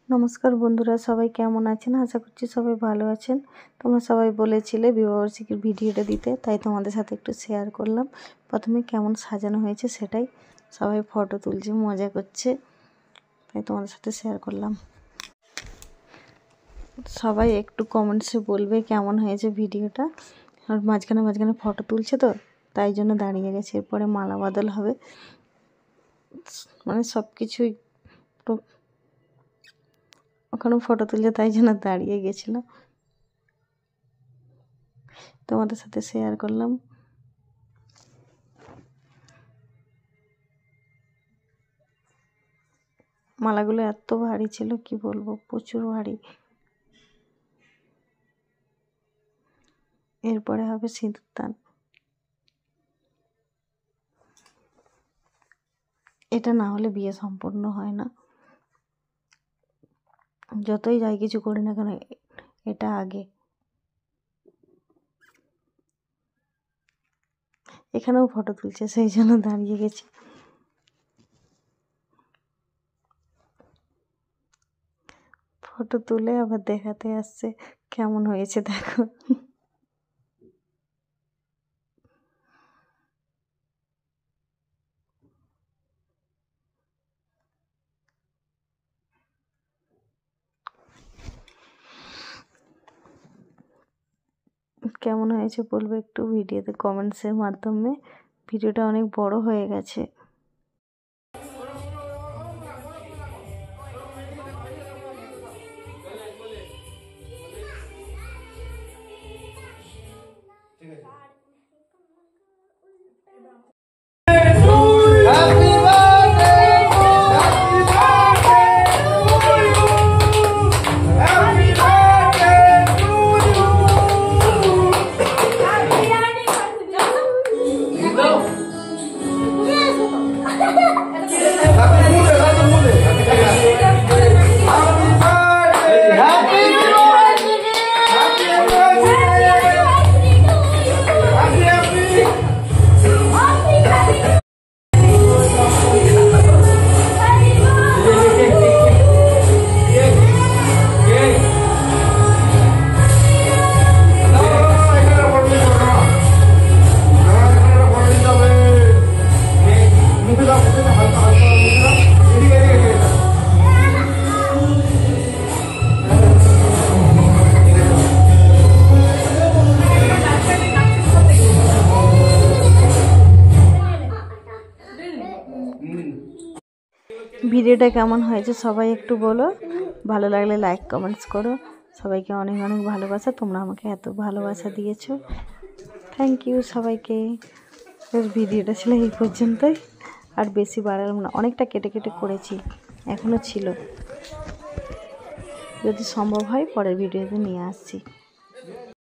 নমস্কার বন্ধুরা, সবাই কেমন আছেন? আশা করছি সবাই ভালো আছেন। তোমরা সবাই বলেছিলে বিবাহবার্ষিকীর ভিডিওটা দিতে, তাই তোমাদের সাথে একটু শেয়ার করলাম। প্রথমে কেমন সাজানো হয়েছে সেটাই, সবাই ফটো তুলছে, মজা করছে, তাই তোমাদের সাথে শেয়ার করলাম। সবাই একটু কমেন্টসে বলবে কেমন হয়েছে ভিডিওটা। আর মাঝখানে মাঝখানে ফটো তুলছে তো, তাই জন্য দাঁড়িয়ে গেছে। এরপরে মালা বদল হবে, মানে সব কিছুই ওখানে ফটো তুলছে, তাই জন্য দাঁড়িয়ে গেছিলো। তোমাদের সাথে শেয়ার করলাম। মালাগুলো এত ভারী ছিল, কি বলবো, প্রচুর ভারী। এরপরে হবে সিঁদুরদান। এটা না হলে বিয়ে সম্পূর্ণ হয় না। যতই যাই কিছু করি না কেন, এটা আগে। এখানেও ফটো তুলছে, সেই জন্য দাঁড়িয়ে গেছি। ফটো তুলে আবার দেখাতে আসছে কেমন হয়েছে দেখো। কেমন হয়েছে বলবে একটু ভিডিওতে কমেন্টসের মাধ্যমে। ভিডিওটা অনেক বড় হয়ে গেছে। ভিডিওটা কেমন হয়েছে সবাই একটু বলো। ভালো লাগলে লাইক কমেন্টস করো। সবাইকে অনেক অনেক ভালোবাসা। তোমরা আমাকে এত ভালোবাসা দিয়েছো, থ্যাংক ইউ সবাইকে। ভিডিওটা ছিল এই পর্যন্তই, আর বেশি বাড়ালাম না। অনেকটা কেটে কেটে করেছি, এখনও ছিল। যদি সম্ভব হয় পরের ভিডিওতে নিয়ে আসছি।